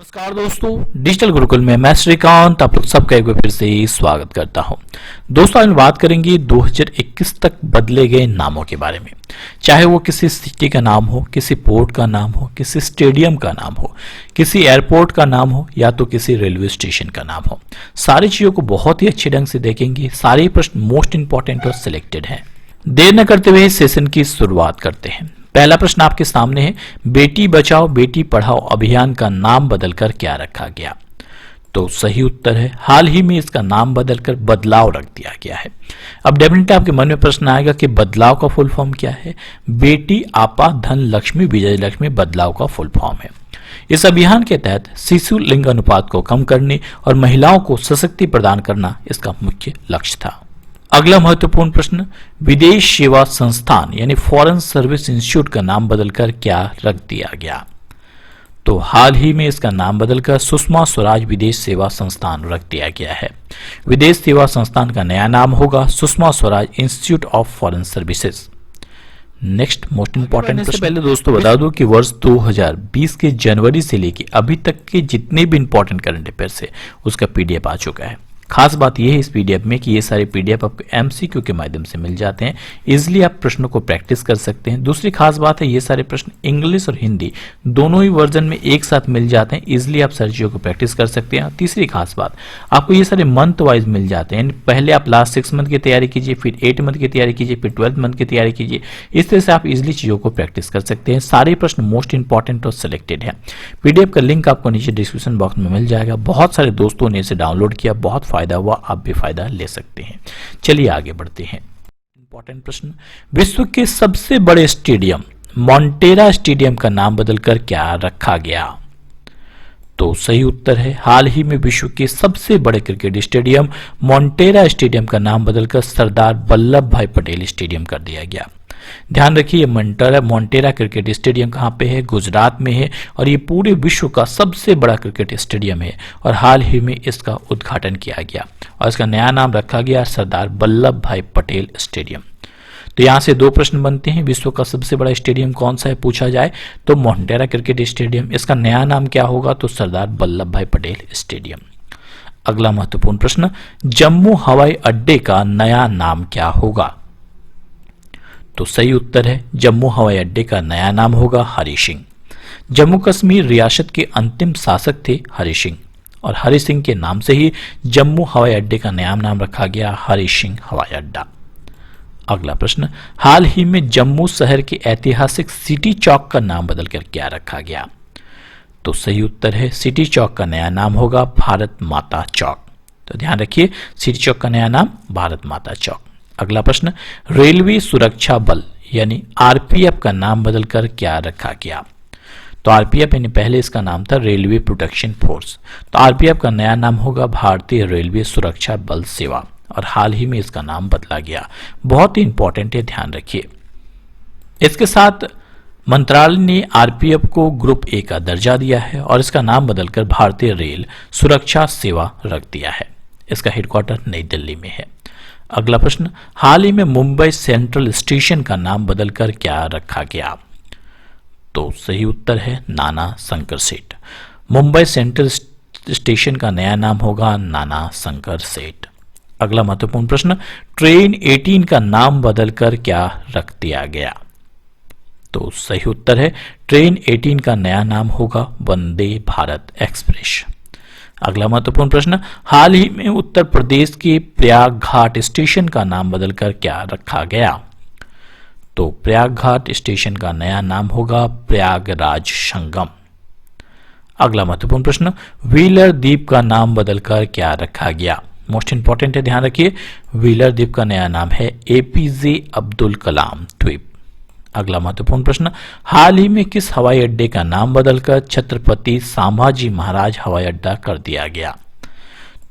नमस्कार दोस्तों, डिजिटल गुरुकुल में मैं श्रीकांत आप लोग सबका एक बार फिर से स्वागत करता हूं। दोस्तों, आज हम बात करेंगे 2021 तक बदले गए नामों के बारे में। चाहे वो किसी सिटी का नाम हो, किसी पोर्ट का नाम हो, किसी स्टेडियम का नाम हो, किसी एयरपोर्ट का नाम हो या तो किसी रेलवे स्टेशन का नाम हो, सारी चीजों को बहुत ही अच्छे ढंग से देखेंगे। सारे प्रश्न मोस्ट इंपॉर्टेंट और सिलेक्टेड हैं। देर न करते हुए सेशन की शुरुआत करते हैं। पहला प्रश्न आपके सामने है, बेटी बचाओ बेटी पढ़ाओ अभियान का नाम बदलकर क्या रखा गया? तो सही उत्तर है, हाल ही में इसका नाम बदलकर बदलाव रख दिया गया है। अब डेफिनेटली आपके मन में प्रश्न आएगा कि बदलाव का फुल फॉर्म क्या है? बेटी आपा धन लक्ष्मी विजय लक्ष्मी बदलाव का फुल फॉर्म है। इस अभियान के तहत शिशु लिंग अनुपात को कम करने और महिलाओं को सशक्ति प्रदान करना इसका मुख्य लक्ष्य था। अगला महत्वपूर्ण प्रश्न, विदेश सेवा संस्थान यानी फॉरेन सर्विस इंस्टीट्यूट का नाम बदलकर क्या रख दिया गया? तो हाल ही में इसका नाम बदलकर सुषमा स्वराज विदेश सेवा संस्थान रख दिया गया है। विदेश सेवा संस्थान का नया नाम होगा Sushma Swaraj institute of foreign services. Next most important प्रश्न, पहले दोस्तों बता दूं कि वर्ष 2020 के जनवरी से लेकर अभी तक के जितने भी इंपॉर्टेंट करंट अफेयर्स है उसका पीडीएफ आ चुका है। खास बात यह है इस पीडीएफ में कि ये सारे पीडीएफ आपको एमसीक्यू के माध्यम से मिल जाते हैं। इजीली आप प्रश्नों को प्रैक्टिस कर सकते हैं। दूसरी खास बात है ये सारे प्रश्न इंग्लिश और हिंदी दोनों ही वर्जन में एक साथ मिल जाते हैं। इजीली आप सारी चीजों को प्रैक्टिस कर सकते हैं। तीसरी खास बात, आपको ये सारे मंथ वाइज मिल जाते हैं। पहले आप लास्ट 6 मंथ की तैयारी कीजिए, फिर 8 मंथ की तैयारी कीजिए, फिर 12 मंथ की तैयारी कीजिए। इस तरह से आप इजिली चीजों को प्रैक्टिस कर सकते हैं। सारे प्रश्न मोस्ट इंपॉर्टेंट और सिलेक्टेड है। पीडीएफ का लिंक आपको नीचे डिस्क्रिप्शन बॉक्स में मिल जाएगा। बहुत सारे दोस्तों ने इसे डाउनलोड किया, बहुत फायदा हुआ, आप भी फायदा ले सकते हैं। चलिए आगे बढ़ते हैं। इंपॉर्टेंट प्रश्न, विश्व के सबसे बड़े स्टेडियम मोंटेरा स्टेडियम का नाम बदलकर क्या रखा गया? तो सही उत्तर है, हाल ही में विश्व के सबसे बड़े क्रिकेट स्टेडियम मोंटेरा स्टेडियम का नाम बदलकर सरदार वल्लभ भाई पटेल स्टेडियम कर दिया गया। ध्यान रखिए मोंटेरा क्रिकेट स्टेडियम कहाँ पे है? गुजरात में है और ये पूरे विश्व का सबसे बड़ा क्रिकेट स्टेडियम है और हाल ही में इसका उद्घाटन किया गया और इसका नया नाम रखा गया सरदार वल्लभ भाई पटेल स्टेडियम। तो यहाँ से 2 प्रश्न बनते हैं। विश्व का सबसे बड़ा स्टेडियम कौन सा है पूछा जाए तो मोंटेरा क्रिकेट स्टेडियम। इसका नया नाम क्या होगा? तो सरदार वल्लभ भाई पटेल स्टेडियम। अगला महत्वपूर्ण प्रश्न, जम्मू हवाई अड्डे का नया नाम क्या होगा? तो सही उत्तर है, जम्मू हवाई अड्डे का नया नाम होगा हरि सिंह। जम्मू कश्मीर रियासत के अंतिम शासक थे हरि सिंह और हरि सिंह के नाम से ही जम्मू हवाई अड्डे का नया नाम रखा गया हरि सिंह हवाई अड्डा। अगला प्रश्न, हाल ही में जम्मू शहर के ऐतिहासिक सिटी चौक का नाम बदलकर क्या रखा गया? तो सही उत्तर है, सिटी चौक का नया नाम होगा भारत माता चौक। तो ध्यान रखिए, सिटी चौक का नया नाम भारत माता चौक। अगला प्रश्न, रेलवे सुरक्षा बल यानी आरपीएफ का नाम बदलकर क्या रखा गया? तो आरपीएफ यानी पहले इसका नाम था रेलवे प्रोटेक्शन फोर्स, तो आरपीएफ का नया नाम होगा भारतीय रेलवे सुरक्षा बल सेवा और हाल ही में इसका नाम बदला गया। बहुत ही इंपॉर्टेंट है, ध्यान रखिए। इसके साथ मंत्रालय ने आरपीएफ को ग्रुप ए का दर्जा दिया है और इसका नाम बदलकर भारतीय रेल सुरक्षा सेवा रख दिया है। इसका हेडक्वार्टर नई दिल्ली में है। अगला प्रश्न, हाल ही में मुंबई सेंट्रल स्टेशन का नाम बदलकर क्या रखा गया? तो सही उत्तर है नाना शंकर सेठ। मुंबई सेंट्रल स्टेशन का नया नाम होगा नाना शंकर सेठ। अगला महत्वपूर्ण प्रश्न, ट्रेन 18 का नाम बदलकर क्या रख दिया गया? तो सही उत्तर है, ट्रेन 18 का नया नाम होगा वंदे भारत एक्सप्रेस। अगला महत्वपूर्ण प्रश्न, हाल ही में उत्तर प्रदेश के प्रयाग घाट स्टेशन का नाम बदलकर क्या रखा गया? तो प्रयाग घाट स्टेशन का नया नाम होगा प्रयागराज संगम। अगला महत्वपूर्ण प्रश्न, व्हीलर द्वीप का नाम बदलकर क्या रखा गया? मोस्ट इंपॉर्टेंट है, ध्यान रखिए, व्हीलर द्वीप का नया नाम है एपीजे अब्दुल कलाम द्वीप। अगला महत्वपूर्ण प्रश्न, हाल ही में किस हवाई अड्डे का नाम बदलकर छत्रपति संभाजी महाराज हवाई अड्डा कर दिया गया?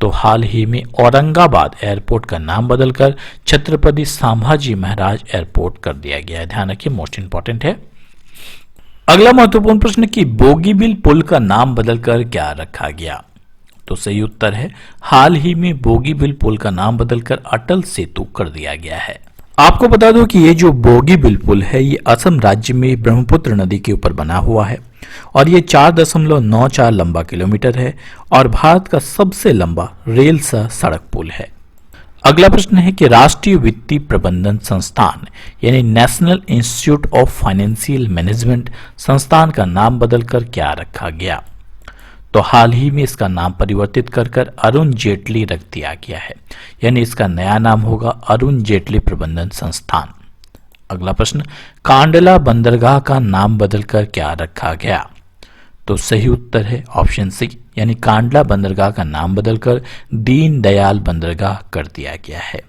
तो हाल ही में औरंगाबाद एयरपोर्ट का नाम बदलकर छत्रपति संभाजी महाराज एयरपोर्ट कर दिया गया है। ध्यान रखिए, मोस्ट इंपॉर्टेंट है। अगला महत्वपूर्ण प्रश्न कि बोगीबिल पुल का नाम बदलकर क्या रखा गया? तो सही उत्तर है, हाल ही में बोगीबिल पुल का नाम बदलकर अटल सेतु कर दिया गया है। आपको बता दो कि ये जो बोगीबिल पुल है ये असम राज्य में ब्रह्मपुत्र नदी के ऊपर बना हुआ है और ये 4.94 लंबा किलोमीटर है और भारत का सबसे लंबा रेल सह सड़क पुल है। अगला प्रश्न है कि राष्ट्रीय वित्तीय प्रबंधन संस्थान यानी national institute of financial management संस्थान का नाम बदलकर क्या रखा गया? तो हाल ही में इसका नाम परिवर्तित कर अरुण जेटली रख दिया गया है, यानी इसका नया नाम होगा अरुण जेटली प्रबंधन संस्थान। अगला प्रश्न, कांडला बंदरगाह का नाम बदलकर क्या रखा गया? तो सही उत्तर है ऑप्शन सी, यानी कांडला बंदरगाह का नाम बदलकर दीन दयाल बंदरगाह कर दिया गया है।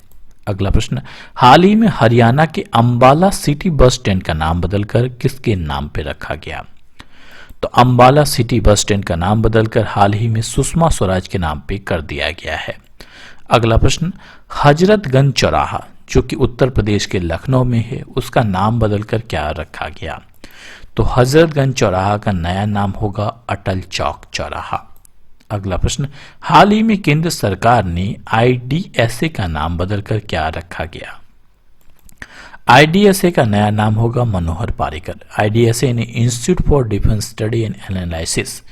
अगला प्रश्न, हाल ही में हरियाणा के अंबाला सिटी बस स्टैंड का नाम बदलकर किसके नाम पे रखा गया? तो अंबाला सिटी बस स्टैंड का नाम बदलकर हाल ही में सुषमा स्वराज के नाम पे कर दिया गया है। अगला प्रश्न, हजरतगंज चौराहा जो कि उत्तर प्रदेश के लखनऊ में है, उसका नाम बदलकर क्या रखा गया? तो हजरतगंज चौराहा का नया नाम होगा अटल चौक चौराहा। अगला प्रश्न, हाल ही में केंद्र सरकार ने आईडीएसए का नाम बदलकर क्या रखा गया? आईडीएसए का नया नाम होगा मनोहर पारिकर। आईडीएसए यानी institute for defence study and analysis,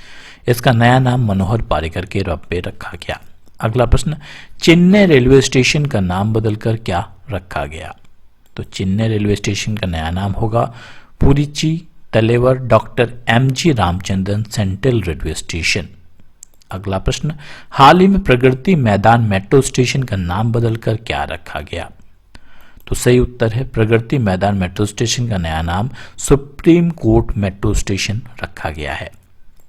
इसका नया नाम मनोहर पारिकर के रूप में रखा गया। अगला प्रश्न, चेन्नई रेलवे स्टेशन का नाम बदलकर क्या रखा गया? तो चेन्नई रेलवे स्टेशन का नया नाम होगा Puratchi Thalaivar doctor MG Ramachandran central railway station. अगला प्रश्न, हाल ही में प्रगति मैदान मेट्रो स्टेशन का नाम बदलकर क्या रखा गया? तो सही उत्तर है प्रगति मैदान मेट्रो स्टेशन का नया नाम सुप्रीम कोर्ट मेट्रो स्टेशन रखा गया है।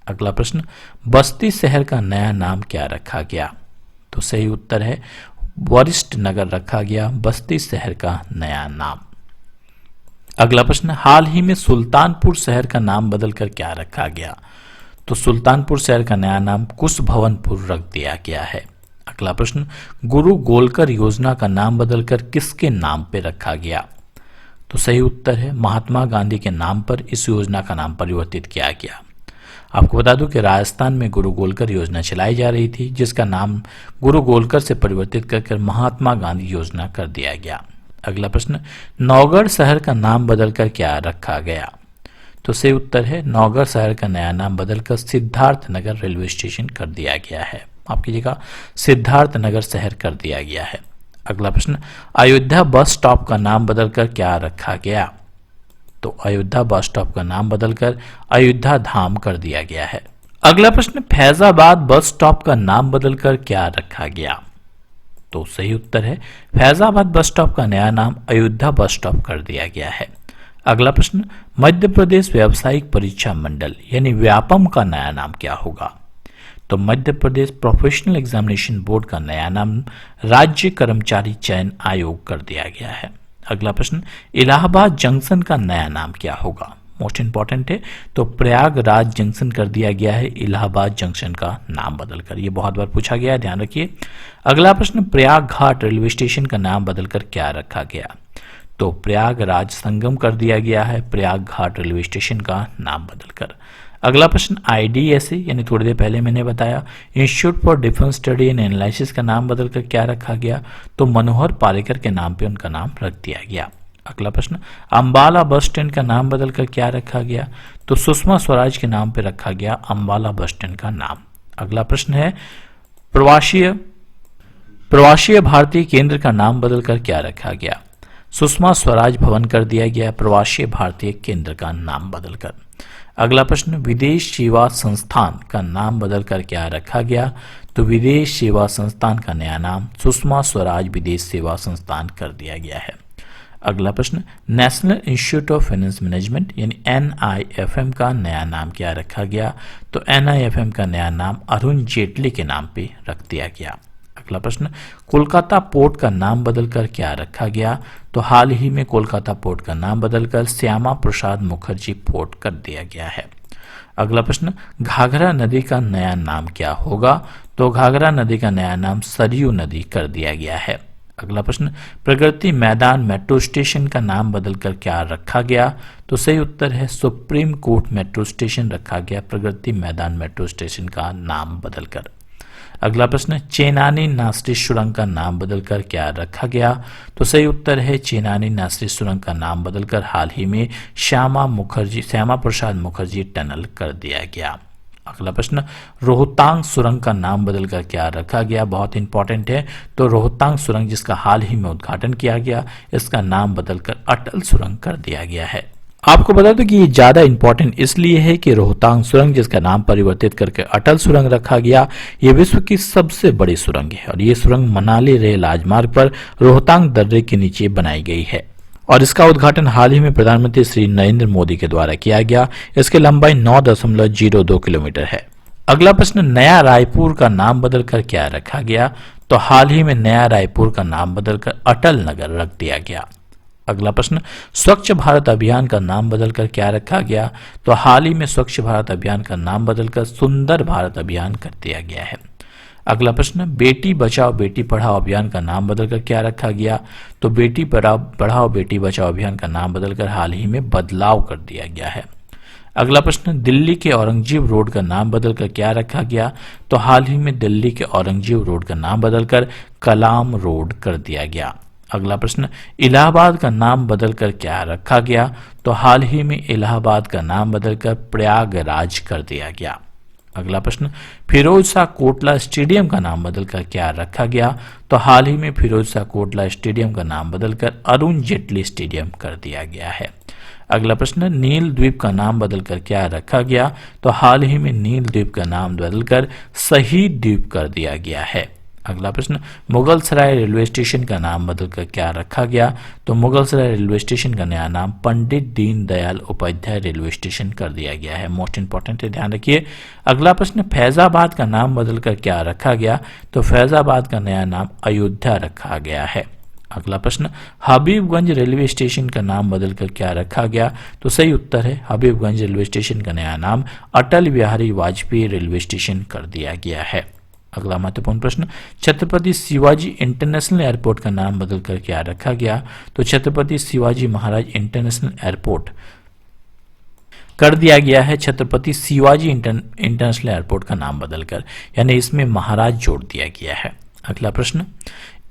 अगला प्रश्न, बस्ती शहर का नया नाम क्या रखा गया? तो सही उत्तर है वरिष्ठ नगर रखा गया बस्ती शहर का नया नाम। अगला प्रश्न, हाल ही में सुल्तानपुर शहर का नाम बदलकर क्या रखा गया? तो सुल्तानपुर शहर का नया नाम कुशभवनपुर रख दिया गया है। अगला प्रश्न, गुरु गोलकर योजना का नाम बदलकर किसके नाम पे रखा गया? तो सही उत्तर है महात्मा गांधी के नाम पर इस योजना का नाम परिवर्तित किया गया। आपको बता दूं कि राजस्थान में गुरु गोलकर योजना चलाई जा रही थी, जिसका नाम गुरु गोलकर से परिवर्तित कर महात्मा गांधी योजना कर दिया गया। अगला प्रश्न, नौगढ़ शहर का नाम बदलकर क्या रखा गया? तो सही उत्तर है नौगढ़ शहर का नया नाम बदलकर सिद्धार्थ नगर रेलवे स्टेशन कर दिया गया है। आपकी जगह सिद्धार्थ नगर शहर कर दिया गया है। अगला प्रश्न, अयोध्या बस स्टॉप का नाम बदलकर क्या रखा गया? तो अयोध्या बस स्टॉप का नाम बदलकर अयोध्या धाम कर दिया गया है। अगला प्रश्न, फैजाबाद बस स्टॉप का नाम बदलकर क्या रखा गया? तो सही उत्तर है फैजाबाद बस स्टॉप का नया नाम अयोध्या बस स्टॉप कर दिया गया है। अगला प्रश्न, मध्य प्रदेश व्यावसायिक परीक्षा मंडल यानी व्यापम का नया नाम क्या होगा? तो Madhya Pradesh professional examination board का नया नाम राज्य कर्मचारी चयन आयोग कर दिया गया है। अगला प्रश्न, इलाहाबाद जंक्शन का नया नाम क्या होगा? मोस्ट इंपॉर्टेंट है, तो प्रयागराज जंक्शन कर दिया गया है इलाहाबाद जंक्शन का नाम बदलकर। ये बहुत बार पूछा गया है, ध्यान रखिए। अगला प्रश्न, प्रयाग घाट रेलवे स्टेशन का नाम बदलकर क्या रखा गया? तो प्रयागराज संगम कर दिया गया है प्रयाग घाट रेलवे स्टेशन का नाम बदलकर। अगला प्रश्न, आईडीएसए यानी थोड़ी देर पहले मैंने बताया institute for defence study and analysis का नाम बदलकर क्या रखा गया? तो मनोहर पारिकर के नाम पे उनका नाम रख दिया गया। अगला प्रश्न, अंबाला बस स्टैंड का नाम बदलकर क्या रखा गया? तो सुषमा स्वराज के नाम पे रखा गया अंबाला बस स्टैंड का नाम। अगला प्रश्न है, प्रवासीय भारतीय केंद्र का नाम बदलकर क्या रखा गया? सुषमा स्वराज भवन कर दिया गया प्रवासीय भारतीय केंद्र का नाम बदलकर। अगला प्रश्न, विदेश सेवा संस्थान का नाम बदलकर क्या रखा गया? तो विदेश सेवा संस्थान का नया नाम सुषमा स्वराज विदेश सेवा संस्थान कर दिया गया है। अगला प्रश्न, national institute of finance management यानी NIFM का नया नाम क्या रखा गया? तो NIFM का नया नाम अरुण जेटली के नाम पे रख दिया गया। अगला प्रश्न, कोलकाता पोर्ट का नाम बदलकर क्या रखा गया? तो हाल ही में कोलकाता पोर्ट का नाम बदलकर श्यामा प्रसाद मुखर्जी पोर्ट कर दिया गया है। अगला प्रश्न, घाघरा नदी का नया नाम क्या होगा? तो घाघरा नदी का नया नाम सरयू नदी कर दिया गया है। अगला प्रश्न, प्रगति मैदान मेट्रो स्टेशन का नाम बदलकर क्या रखा गया? तो सही उत्तर है सुप्रीम कोर्ट मेट्रो स्टेशन रखा गया प्रगति मैदान मेट्रो स्टेशन का नाम बदलकर। अगला प्रश्न, चेनानी नासरी सुरंग का नाम बदलकर क्या रखा गया? तो सही उत्तर है चेनानी नासरी सुरंग का नाम बदलकर हाल ही में श्यामा प्रसाद मुखर्जी टनल कर दिया गया। अगला प्रश्न, रोहतांग सुरंग का नाम बदलकर क्या रखा गया? बहुत इंपॉर्टेंट है। तो रोहतांग सुरंग जिसका हाल ही में उद्घाटन किया गया, इसका नाम बदलकर अटल सुरंग कर दिया गया है। आपको बता दूं कि ये ज्यादा इंपॉर्टेंट इसलिए है कि रोहतांग सुरंग जिसका नाम परिवर्तित करके अटल सुरंग रखा गया, ये विश्व की सबसे बड़ी सुरंग है और ये सुरंग मनाली रेल राजमार्ग पर रोहतांग दर्रे के नीचे बनाई गई है और इसका उद्घाटन हाल ही में प्रधानमंत्री श्री नरेंद्र मोदी के द्वारा किया गया। इसकी लंबाई 9.02 किलोमीटर है। अगला प्रश्न, नया रायपुर का नाम बदलकर क्या रखा गया? तो हाल ही में नया रायपुर का नाम बदलकर अटल नगर रख दिया गया। अगला प्रश्न, स्वच्छ भारत अभियान का नाम बदलकर क्या रखा गया? तो हाल ही में स्वच्छ भारत अभियान का नाम बदलकर सुंदर भारत अभियान कर दिया गया है। अगला प्रश्न, बेटी बचाओ बेटी पढ़ाओ अभियान का नाम बदलकर क्या रखा गया? तो बेटी पढ़ाओ बेटी बचाओ अभियान का नाम बदलकर हाल ही में बदलाव कर दिया गया है। अगला प्रश्न, दिल्ली के औरंगजेब रोड का नाम बदलकर क्या रखा गया? तो हाल ही में दिल्ली के औरंगजेब रोड का नाम बदलकर कलाम रोड कर दिया गया। अगला प्रश्न, इलाहाबाद का नाम बदलकर क्या रखा गया? तो हाल ही में इलाहाबाद का नाम बदलकर प्रयागराज कर दिया गया। अगला प्रश्न, फिरोज शाह कोटला स्टेडियम का नाम बदलकर क्या रखा गया? तो हाल ही में फिरोज शाह कोटला स्टेडियम का नाम बदलकर अरुण जेटली स्टेडियम कर दिया गया है। अगला प्रश्न, नील द्वीप का नाम बदलकर क्या रखा गया? तो हाल ही में नील द्वीप का नाम बदलकर शहीद द्वीप कर दिया गया है। अगला प्रश्न, मुगल सराय रेलवे स्टेशन का नाम बदलकर क्या रखा गया? तो मुगल सराय रेलवे स्टेशन का नया नाम पंडित दीनदयाल उपाध्याय रेलवे स्टेशन कर दिया गया है। मोस्ट इंपॉर्टेंट है, ध्यान रखिए। अगला प्रश्न, फैजाबाद का नाम बदलकर क्या रखा गया? तो फैजाबाद का नया नाम अयोध्या रखा गया है। अगला प्रश्न, हबीबगंज रेलवे स्टेशन का नाम बदलकर क्या रखा गया? तो सही उत्तर है हबीबगंज रेलवे स्टेशन का नया नाम अटल बिहारी वाजपेयी रेलवे स्टेशन कर दिया गया है। अगला महत्वपूर्ण प्रश्न, छत्रपति शिवाजी इंटरनेशनल एयरपोर्ट का नाम बदलकर क्या रखा गया? तो छत्रपति शिवाजी महाराज इंटरनेशनल एयरपोर्ट कर दिया गया है। छत्रपति शिवाजी इंटरनेशनल एयरपोर्ट का नाम बदलकर, यानी इसमें महाराज जोड़ दिया गया है। अगला प्रश्न,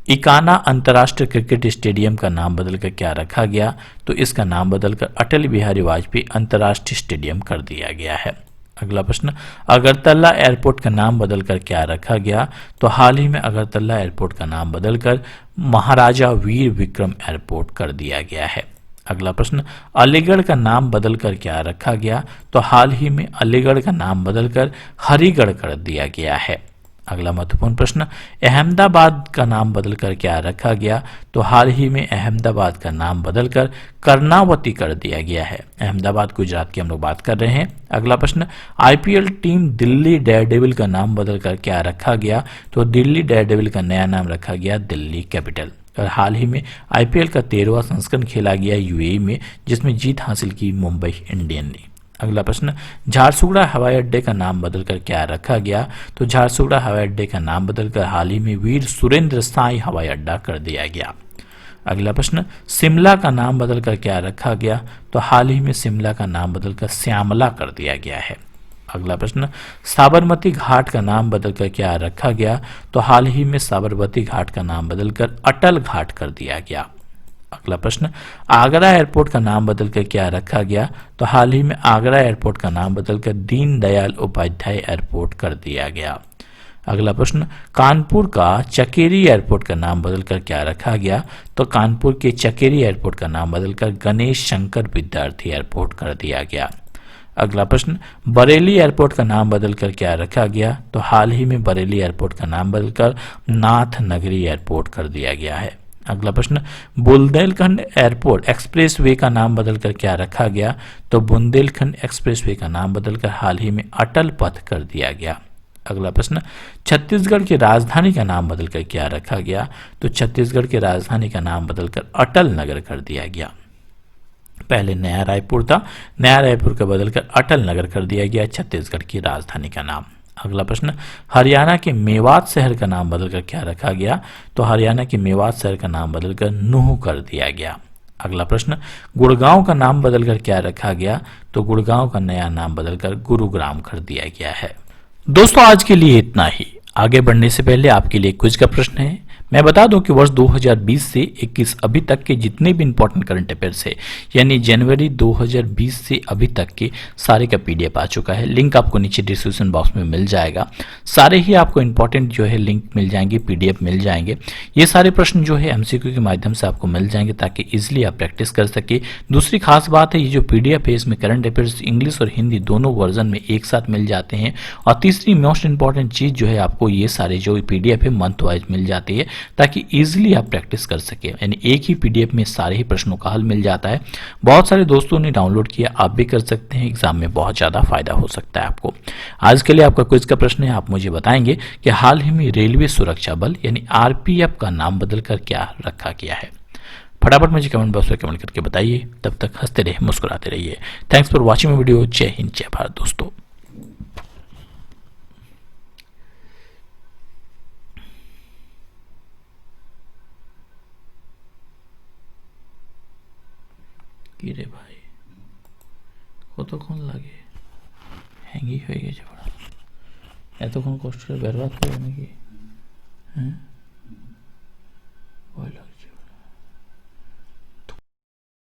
इकाना अंतर्राष्ट्रीय क्रिकेट स्टेडियम का नाम बदलकर क्या रखा गया? तो इसका नाम बदलकर अटल बिहारी वाजपेयी अंतर्राष्ट्रीय स्टेडियम कर दिया गया है। अगला प्रश्न, अगरतला एयरपोर्ट का नाम बदलकर क्या रखा गया? तो हाल ही में अगरतला एयरपोर्ट का नाम बदलकर महाराजा वीर विक्रम एयरपोर्ट कर दिया गया है। अगला प्रश्न, अलीगढ़ का नाम बदलकर क्या रखा गया? तो हाल ही में अलीगढ़ का नाम बदलकर हरिगढ़ कर दिया गया है। अगला महत्वपूर्ण प्रश्न, अहमदाबाद का नाम बदलकर क्या रखा गया? तो हाल ही में अहमदाबाद का नाम बदलकर कर्णावती कर दिया गया है। अहमदाबाद गुजरात की हम लोग बात कर रहे हैं। अगला प्रश्न, आईपीएल टीम दिल्ली डेयरडेविल का नाम बदलकर क्या रखा गया? तो दिल्ली डेयरडेविल का नया नाम रखा गया दिल्ली कैपिटल। और हाल ही में आईपीएल का 13वां संस्करण खेला गया यूएई में, जिसमें जीत हासिल की मुंबई इंडियन ने। अगला प्रश्न, झारसुगड़ा हवाई अड्डे का नाम बदलकर क्या रखा गया? तो झारसुगड़ा हवाई अड्डे का नाम बदलकर हाल ही में वीर सुरेंद्र साई हवाई अड्डा कर दिया गया। अगला प्रश्न, शिमला का नाम बदलकर क्या रखा गया? तो हाल ही में शिमला का नाम बदलकर श्यामला कर दिया गया है। अगला प्रश्न, साबरमती घाट का नाम बदलकर क्या रखा गया? तो हाल ही में साबरमती घाट का नाम बदलकर अटल घाट कर दिया गया। अगला प्रश्न, आगरा एयरपोर्ट का नाम बदलकर क्या रखा गया? तो हाल ही में आगरा एयरपोर्ट का नाम बदलकर दीनदयाल उपाध्याय एयरपोर्ट कर दिया गया। अगला प्रश्न, कानपुर का चकेरी एयरपोर्ट का नाम बदलकर क्या रखा गया? तो कानपुर के चकेरी एयरपोर्ट का नाम बदलकर गणेश शंकर विद्यार्थी एयरपोर्ट कर दिया गया। अगला प्रश्न, बरेली एयरपोर्ट का नाम बदलकर क्या रखा गया? तो हाल ही में बरेली एयरपोर्ट का नाम बदलकर नाथ नगरी एयरपोर्ट कर दिया गया है। अगला प्रश्न, बुंदेलखंड एयरपोर्ट एक्सप्रेसवे का नाम बदलकर क्या रखा गया? तो बुंदेलखंड एक्सप्रेसवे का नाम बदलकर हाल ही में अटल पथ कर दिया गया। अगला प्रश्न, छत्तीसगढ़ की राजधानी का नाम बदलकर क्या रखा गया? तो छत्तीसगढ़ की राजधानी का नाम बदलकर अटल नगर कर दिया गया। पहले नया रायपुर था, नया रायपुर का बदलकर अटल नगर कर दिया गया छत्तीसगढ़ की राजधानी का नाम। अगला प्रश्न, हरियाणा के मेवात शहर का नाम बदलकर क्या रखा गया? तो हरियाणा के मेवात शहर का नाम बदलकर नूह कर दिया गया। अगला प्रश्न, गुड़गांव का नाम बदलकर क्या रखा गया? तो गुड़गांव का नया नाम बदलकर गुरुग्राम कर दिया गया है। दोस्तों आज के लिए इतना ही। आगे बढ़ने से पहले आपके लिए क्विज का प्रश्न है। मैं बता दूं कि वर्ष 2020 से 21 अभी तक के जितने भी इंपॉर्टेंट करंट अफेयर्स है, यानी जनवरी 2020 से अभी तक के सारे का पीडीएफ आ चुका है। लिंक आपको नीचे डिस्क्रिप्शन बॉक्स में मिल जाएगा। सारे ही आपको इंपॉर्टेंट जो है लिंक मिल जाएंगे, पीडीएफ मिल जाएंगे। ये सारे प्रश्न जो है एमसीक्यू के माध्यम से आपको मिल जाएंगे ताकि इजिली आप प्रैक्टिस कर सके। दूसरी खास बात है, ये जो पीडीएफ है इसमें करंट अफेयर्स इंग्लिश और हिंदी दोनों वर्जन में एक साथ मिल जाते हैं। और तीसरी मोस्ट इंपॉर्टेंट चीज जो है, आपको ये सारे जो पीडीएफ है मंथ वाइज मिल जाती है ताकि इजीली आप प्रैक्टिस कर सके। यानी एक ही पीडीएफ में सारे ही प्रश्नों का हल मिल जाता है। बहुत सारे दोस्तों ने डाउनलोड किया, आप भी कर सकते हैं। एग्जाम में बहुत ज्यादा फायदा हो सकता है आपको। आज के लिए आपका क्विज का प्रश्न है, आप मुझे बताएंगे कि हाल ही में रेलवे सुरक्षा बल यानी आरपीएफ का नाम बदलकर क्या रखा गया है। फटाफट मुझे कमेंट बॉक्स में कमेंट करके बताइए। तब तक हंसते रहिए, मुस्कुराते रहिए। Thanks for watching video. जय हिंद, जय भारत दोस्तों। কি রে ভাই, কতক্ষণ লাগে? হ্যাংই হয়ে গেছে, এতক্ষণ কষ্ট করে বেরবাদ করে নাকি? হ্যাঁ।